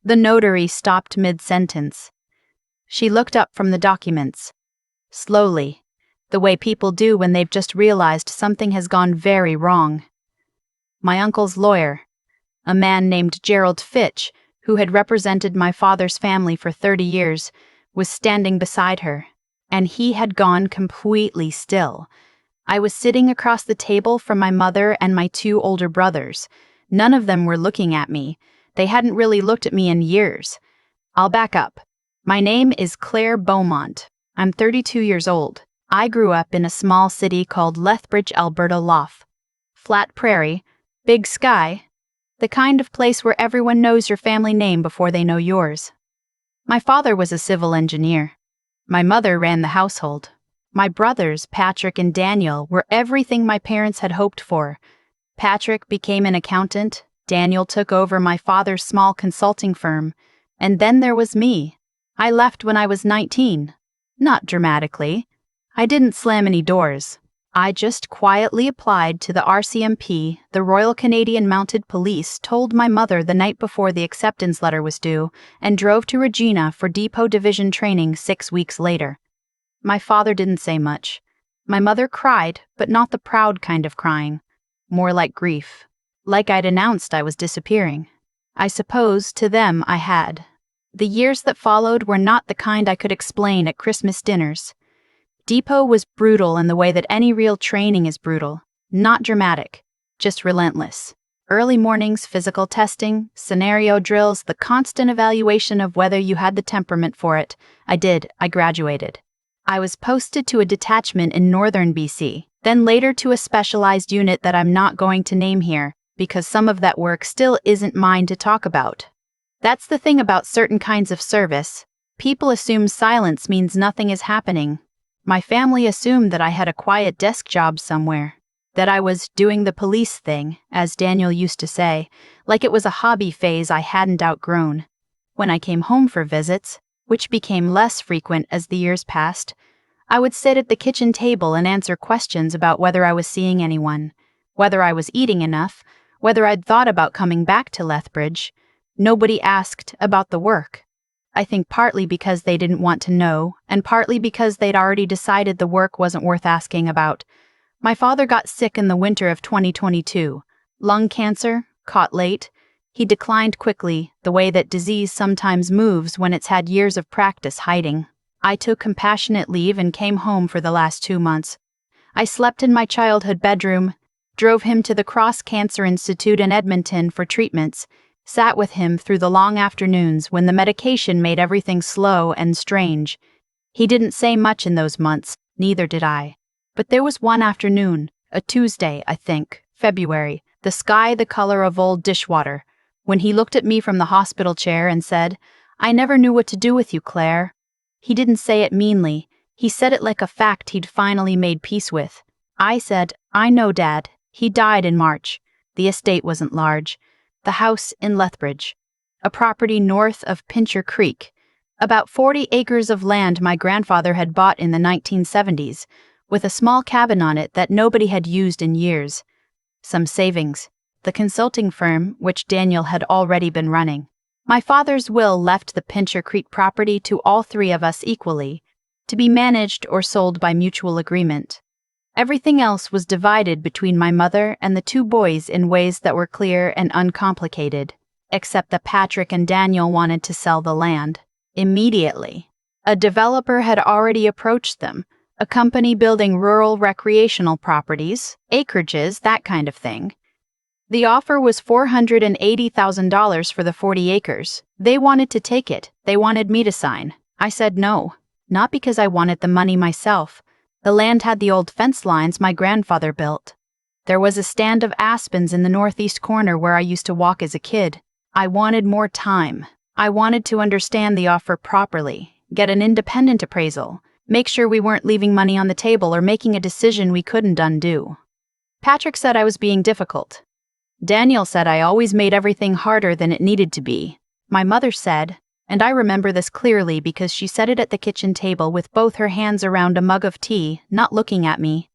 The notary stopped mid-sentence. She looked up from the documents. Slowly, the way people do when they've just realized something has gone very wrong. My uncle's lawyer, a man named Gerald Fitch, who had represented my father's family for 30 years, was standing beside her, and he had gone completely still. I was sitting across the table from my mother and my 2 older brothers. None of them were looking at me. They hadn't really looked at me in years. I'll back up. My name is Claire Beaumont. I'm 32 years old. I grew up in a small city called Lethbridge, Alberta. Flat prairie, big sky, the kind of place where everyone knows your family name before they know yours. My father was a civil engineer. My mother ran the household. My brothers, Patrick and Daniel, were everything my parents had hoped for. Patrick became an accountant, Daniel took over my father's small consulting firm, and then there was me. I left when I was 19. Not dramatically. I didn't slam any doors. I just quietly applied to the RCMP, the Royal Canadian Mounted Police, told my mother the night before the acceptance letter was due, and drove to Regina for Depot Division training 6 weeks later. My father didn't say much. My mother cried, but not the proud kind of crying. More like grief. Like I'd announced I was disappearing. I suppose, to them, I had. The years that followed were not the kind I could explain at Christmas dinners. Depot was brutal in the way that any real training is brutal. Not dramatic, just relentless. Early mornings, physical testing, scenario drills, the constant evaluation of whether you had the temperament for it. I did. I graduated. I was posted to a detachment in northern BC, then later to a specialized unit that I'm not going to name here, because some of that work still isn't mine to talk about. That's the thing about certain kinds of service. People assume silence means nothing is happening. My family assumed that I had a quiet desk job somewhere, that I was doing the police thing, as Daniel used to say, like it was a hobby phase I hadn't outgrown. When I came home for visits, which became less frequent as the years passed, I would sit at the kitchen table and answer questions about whether I was seeing anyone, whether I was eating enough, whether I'd thought about coming back to Lethbridge. Nobody asked about the work. I think partly because they didn't want to know, and partly because they'd already decided the work wasn't worth asking about. My father got sick in the winter of 2022. Lung cancer, caught late. He declined quickly, the way that disease sometimes moves when it's had years of practice hiding. I took compassionate leave and came home for the last 2 months. I slept in my childhood bedroom, drove him to the Cross Cancer Institute in Edmonton for treatments, sat with him through the long afternoons when the medication made everything slow and strange. He didn't say much in those months, neither did I. But there was one afternoon, a Tuesday, I think, February, the sky the color of old dishwater, when he looked at me from the hospital chair and said, "I never knew what to do with you, Claire." He didn't say it meanly. He said it like a fact he'd finally made peace with. I said, "I know, Dad. He died in March." The estate wasn't large. The house in Lethbridge, a property north of Pincher Creek, about 40 acres of land my grandfather had bought in the 1970s, with a small cabin on it that nobody had used in years. Some savings, the consulting firm which Daniel had already been running. My father's will left the Pincher Creek property to all 3 of us equally, to be managed or sold by mutual agreement. Everything else was divided between my mother and the 2 boys in ways that were clear and uncomplicated, except that Patrick and Daniel wanted to sell the land. Immediately. A developer had already approached them, a company building rural recreational properties, acreages, that kind of thing. The offer was $480,000 for the 40 acres. They wanted to take it. They wanted me to sign. I said no, not because I wanted the money myself. The land had the old fence lines my grandfather built. There was a stand of aspens in the northeast corner where I used to walk as a kid. I wanted more time. I wanted to understand the offer properly, get an independent appraisal, make sure we weren't leaving money on the table or making a decision we couldn't undo. Patrick said I was being difficult. Daniel said I always made everything harder than it needed to be. My mother said, and I remember this clearly because she said it at the kitchen table with both her hands around a mug of tea, not looking at me,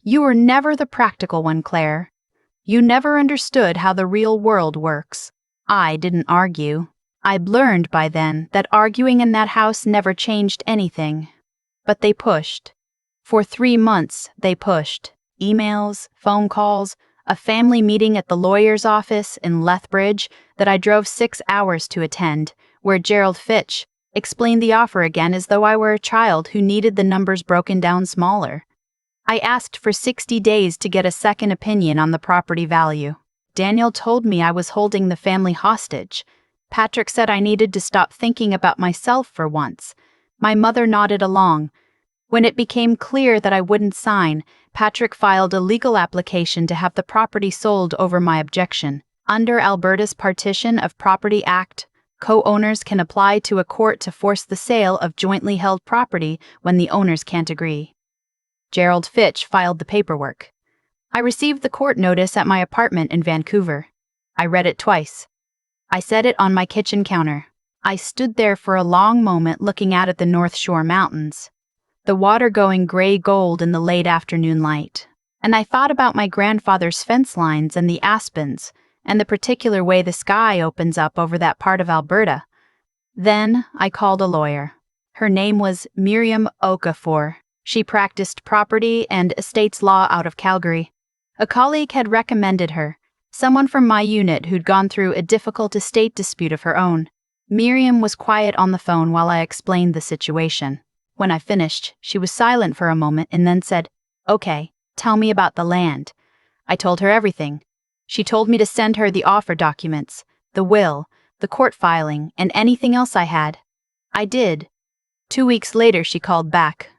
"You were never the practical one, Claire. You never understood how the real world works." I didn't argue. I'd learned by then that arguing in that house never changed anything. But they pushed. For 3 months, they pushed. Emails, phone calls, a family meeting at the lawyer's office in Lethbridge that I drove 6 hours to attend, where Gerald Fitch explained the offer again as though I were a child who needed the numbers broken down smaller. I asked for 60 days to get a second opinion on the property value. Daniel told me I was holding the family hostage. Patrick said I needed to stop thinking about myself for once. My mother nodded along. When it became clear that I wouldn't sign, Patrick filed a legal application to have the property sold over my objection. Under Alberta's Partition of Property Act, co-owners can apply to a court to force the sale of jointly held property when the owners can't agree. Gerald Fitch filed the paperwork. I received the court notice at my apartment in Vancouver. I read it twice. I set it on my kitchen counter. I stood there for a long moment looking out at the North Shore Mountains, the water going gray gold in the late afternoon light. And I thought about my grandfather's fence lines and the aspens, and the particular way the sky opens up over that part of Alberta. Then I called a lawyer. Her name was Miriam Okafor. She practiced property and estates law out of Calgary. A colleague had recommended her, someone from my unit who'd gone through a difficult estate dispute of her own. Miriam was quiet on the phone while I explained the situation. When I finished, she was silent for a moment and then said, "Okay, tell me about the land." I told her everything. She told me to send her the offer documents, the will, the court filing, and anything else I had. I did. 2 weeks later, she called back.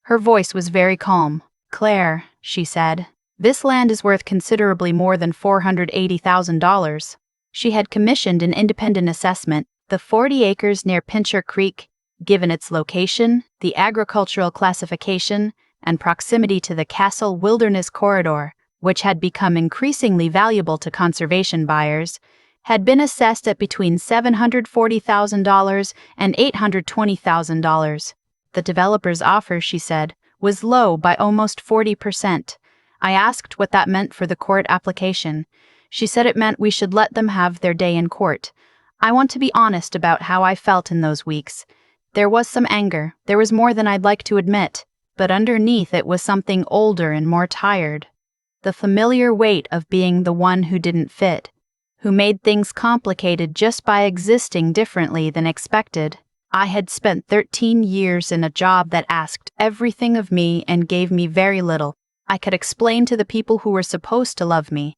Her voice was very calm. "Claire," she said, "this land is worth considerably more than $480,000. She had commissioned an independent assessment, the 40 acres near Pincher Creek, given its location, the agricultural classification, and proximity to the Castle Wilderness Corridor, which had become increasingly valuable to conservation buyers, had been assessed at between $740,000 and $820,000. The developer's offer, she said, was low by almost 40%. I asked what that meant for the court application. She said it meant we should let them have their day in court. I want to be honest about how I felt in those weeks. There was some anger, there was more than I'd like to admit, but underneath it was something older and more tired. The familiar weight of being the one who didn't fit, who made things complicated just by existing differently than expected. I had spent 13 years in a job that asked everything of me and gave me very little. I could explain to the people who were supposed to love me.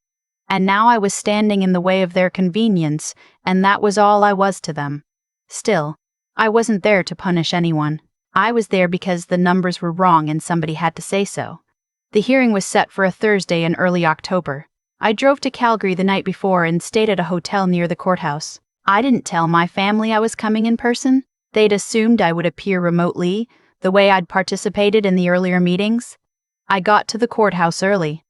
And now I was standing in the way of their convenience, and that was all I was to them. Still, I wasn't there to punish anyone. I was there because the numbers were wrong and somebody had to say so. The hearing was set for a Thursday in early October. I drove to Calgary the night before and stayed at a hotel near the courthouse. I didn't tell my family I was coming in person. They'd assumed I would appear remotely, the way I'd participated in the earlier meetings. I got to the courthouse early.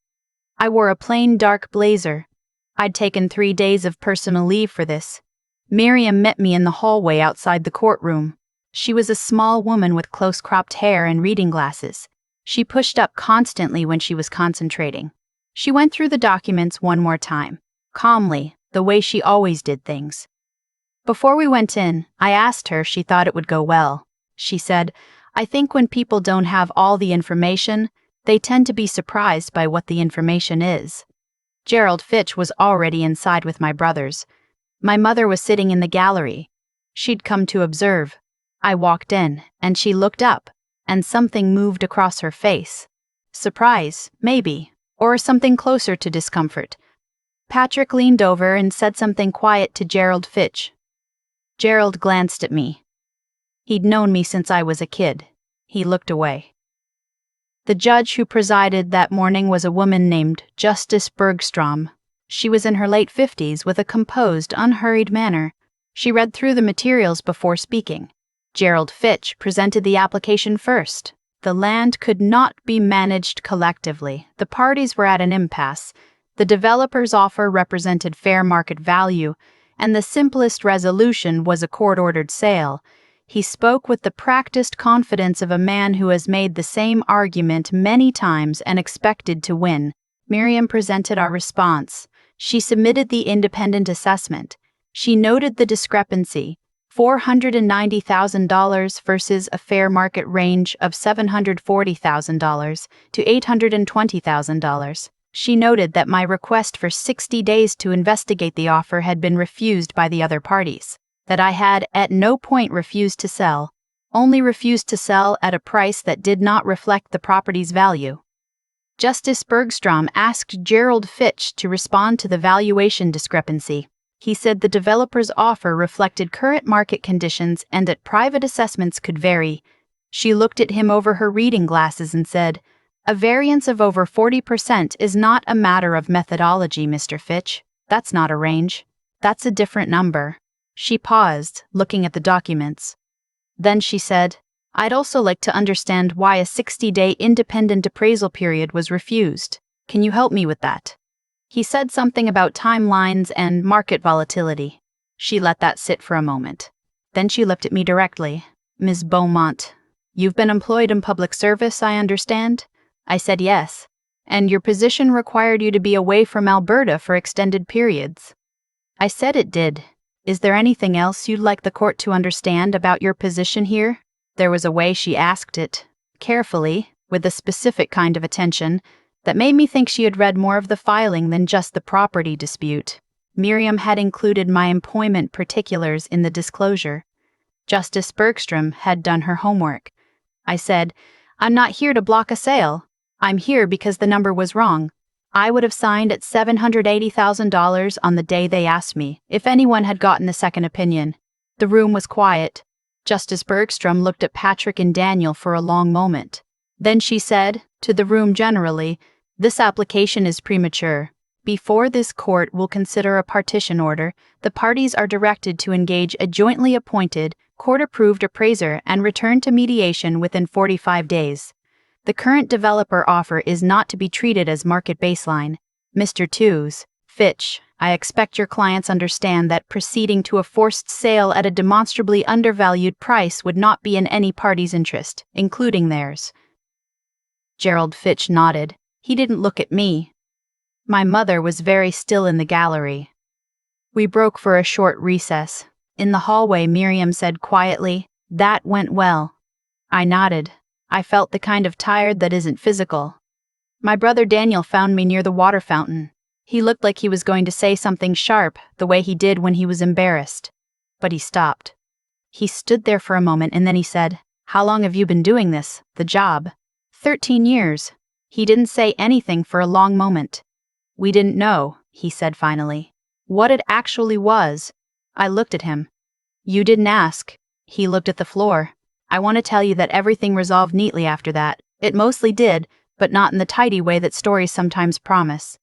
I wore a plain dark blazer. I'd taken 3 days of personal leave for this. Miriam met me in the hallway outside the courtroom. She was a small woman with close-cropped hair and reading glasses. She pushed up constantly when she was concentrating. She went through the documents one more time, calmly, the way she always did things. Before we went in, I asked her if she thought it would go well. She said, "I think when people don't have all the information, they tend to be surprised by what the information is." Gerald Fitch was already inside with my brothers. My mother was sitting in the gallery. She'd come to observe. I walked in, and she looked up, and something moved across her face. Surprise, maybe, or something closer to discomfort. Patrick leaned over and said something quiet to Gerald Fitch. Gerald glanced at me. He'd known me since I was a kid. He looked away. The judge who presided that morning was a woman named Justice Bergstrom. She was in her late 50s with a composed, unhurried manner. She read through the materials before speaking. Gerald Fitch presented the application first. The land could not be managed collectively. The parties were at an impasse. The developer's offer represented fair market value, and the simplest resolution was a court-ordered sale. He spoke with the practiced confidence of a man who has made the same argument many times and expected to win. Miriam presented our response. She submitted the independent assessment. She noted the discrepancy, $490,000 versus a fair market range of $740,000 to $820,000. She noted that my request for 60 days to investigate the offer had been refused by the other parties, that I had at no point refused to sell, only refused to sell at a price that did not reflect the property's value. Justice Bergstrom asked Gerald Fitch to respond to the valuation discrepancy. He said the developer's offer reflected current market conditions and that private assessments could vary. She looked at him over her reading glasses and said, "A variance of over 40% is not a matter of methodology, Mr. Fitch. That's not a range. That's a different number." She paused, looking at the documents. Then she said, "I'd also like to understand why a 60-day independent appraisal period was refused. Can you help me with that?" He said something about timelines and market volatility. She let that sit for a moment. Then she looked at me directly. "Ms. Beaumont, you've been employed in public service, I understand?" I said yes. "And your position required you to be away from Alberta for extended periods." I said it did. "Is there anything else you'd like the court to understand about your position here?" There was a way she asked it, carefully, with a specific kind of attention, that made me think she had read more of the filing than just the property dispute. Miriam had included my employment particulars in the disclosure. Justice Bergstrom had done her homework. I said, "I'm not here to block a sale. I'm here because the number was wrong. I would have signed at $780,000 on the day they asked me, if anyone had gotten a second opinion." The room was quiet. Justice Bergstrom looked at Patrick and Daniel for a long moment. Then she said, to the room generally, "This application is premature. Before this court will consider a partition order, the parties are directed to engage a jointly appointed, court-approved appraiser and return to mediation within 45 days. The current developer offer is not to be treated as market baseline. Mr. Tews, Fitch, I expect your clients understand that proceeding to a forced sale at a demonstrably undervalued price would not be in any party's interest, including theirs." Gerald Fitch nodded. He didn't look at me. My mother was very still in the gallery. We broke for a short recess. In the hallway, Miriam said quietly, "That went well." I nodded. I felt the kind of tired that isn't physical. My brother Daniel found me near the water fountain. He looked like he was going to say something sharp, the way he did when he was embarrassed. But he stopped. He stood there for a moment and then he said, "How long have you been doing this, the job?" 13 years. He didn't say anything for a long moment. "We didn't know," he said finally, "what it actually was." I looked at him. "You didn't ask." He looked at the floor. "I want to tell you that everything resolved neatly after that. It mostly did, but not in the tidy way that stories sometimes promise.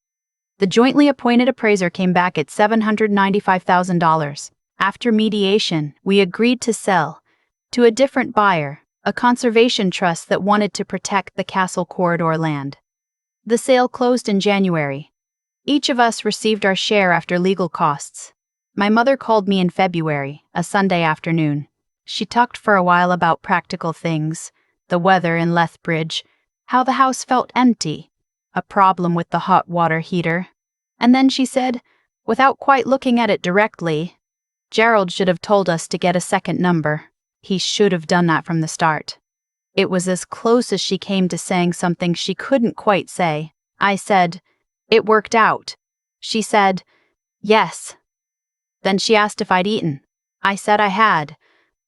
The jointly appointed appraiser came back at $795,000. After mediation, we agreed to sell to a different buyer, a conservation trust that wanted to protect the Castle Corridor land. The sale closed in January. Each of us received our share after legal costs. My mother called me in February, a Sunday afternoon. She talked for a while about practical things, the weather in Lethbridge, how the house felt empty, a problem with the hot water heater. And then she said, without quite looking at it directly, "Gerald should have told us to get a second number. He should have done that from the start." It was as close as she came to saying something she couldn't quite say. I said, "It worked out." She said, "Yes." Then she asked if I'd eaten. I said I had.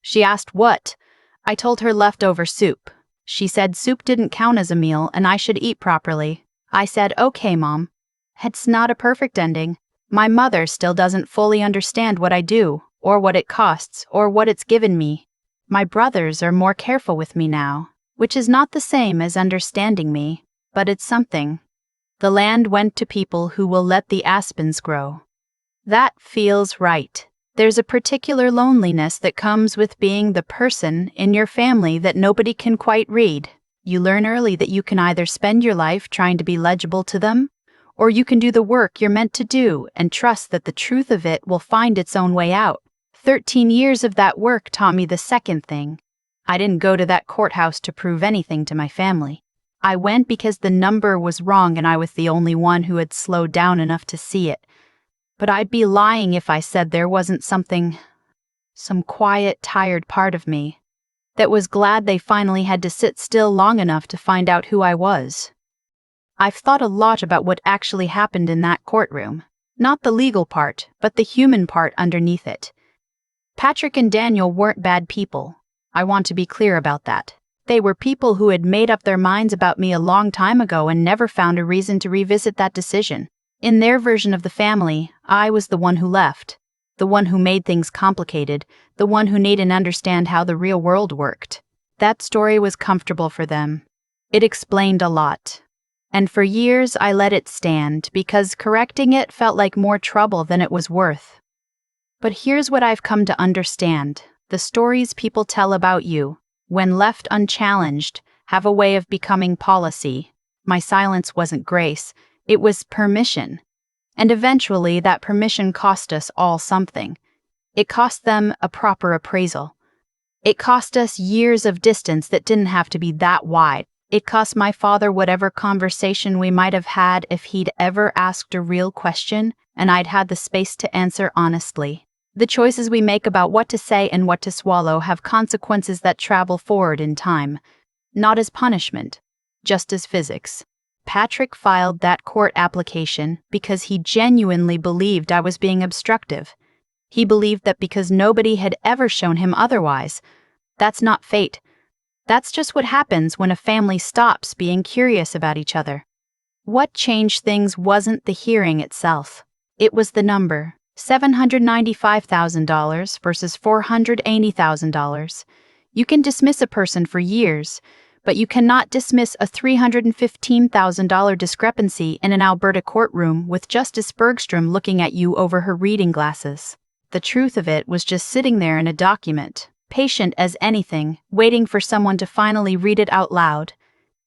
She asked what. I told her leftover soup. She said soup didn't count as a meal and I should eat properly. I said, "Okay, Mom." It's not a perfect ending. My mother still doesn't fully understand what I do, or what it costs, or what it's given me. My brothers are more careful with me now, which is not the same as understanding me, but it's something. The land went to people who will let the aspens grow. That feels right. There's a particular loneliness that comes with being the person in your family that nobody can quite read. You learn early that you can either spend your life trying to be legible to them, or you can do the work you're meant to do and trust that the truth of it will find its own way out. 13 years of that work taught me the second thing. I didn't go to that courthouse to prove anything to my family. I went because the number was wrong and I was the only one who had slowed down enough to see it. But I'd be lying if I said there wasn't some quiet, tired part of me that was glad they finally had to sit still long enough to find out who I was. I've thought a lot about what actually happened in that courtroom. Not the legal part, but the human part underneath it. Patrick and Daniel weren't bad people. I want to be clear about that. They were people who had made up their minds about me a long time ago and never found a reason to revisit that decision. In their version of the family, I was the one who left. The one who made things complicated, the one who needed to understand how the real world worked. That story was comfortable for them. It explained a lot. And for years I let it stand because correcting it felt like more trouble than it was worth. But here's what I've come to understand. The stories people tell about you, when left unchallenged, have a way of becoming policy. My silence wasn't grace, it was permission. And eventually that permission cost us all something. It cost them a proper appraisal. It cost us years of distance that didn't have to be that wide. It cost my father whatever conversation we might have had if he'd ever asked a real question and I'd had the space to answer honestly. The choices we make about what to say and what to swallow have consequences that travel forward in time, not as punishment, just as physics. Patrick filed that court application because he genuinely believed I was being obstructive. He believed that because nobody had ever shown him otherwise. That's not fate. That's just what happens when a family stops being curious about each other. What changed things wasn't the hearing itself. It was the number, $795,000 versus $480,000. You can dismiss a person for years, but you cannot dismiss a $315,000 discrepancy in an Alberta courtroom with Justice Bergstrom looking at you over her reading glasses. The truth of it was just sitting there in a document, patient as anything, waiting for someone to finally read it out loud.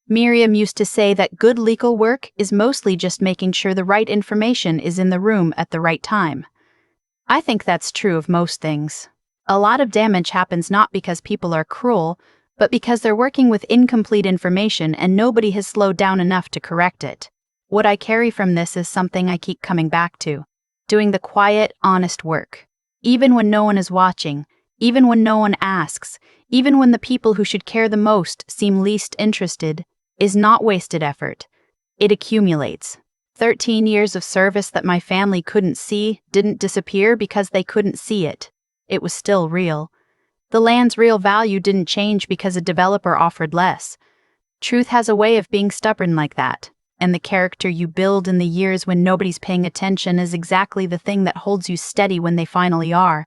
Miriam used to say that good legal work is mostly just making sure the right information is in the room at the right time. I think that's true of most things. A lot of damage happens not because people are cruel, but because they're working with incomplete information and nobody has slowed down enough to correct it. What I carry from this is something I keep coming back to. Doing the quiet, honest work. Even when no one is watching, even when no one asks, even when the people who should care the most seem least interested, is not wasted effort. It accumulates. 13 years of service that my family couldn't see didn't disappear because they couldn't see it. It was still real. The land's real value didn't change because a developer offered less. Truth has a way of being stubborn like that, and the character you build in the years when nobody's paying attention is exactly the thing that holds you steady when they finally are.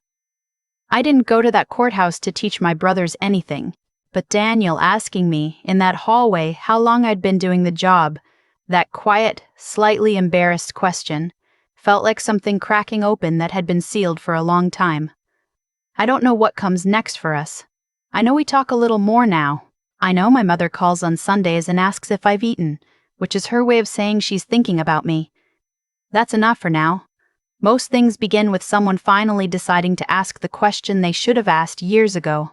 I didn't go to that courthouse to teach my brothers anything, but Daniel asking me in that hallway how long I'd been doing the job, that quiet, slightly embarrassed question, felt like something cracking open that had been sealed for a long time. I don't know what comes next for us. I know we talk a little more now. I know my mother calls on Sundays and asks if I've eaten, which is her way of saying she's thinking about me. That's enough for now. Most things begin with someone finally deciding to ask the question they should have asked years ago.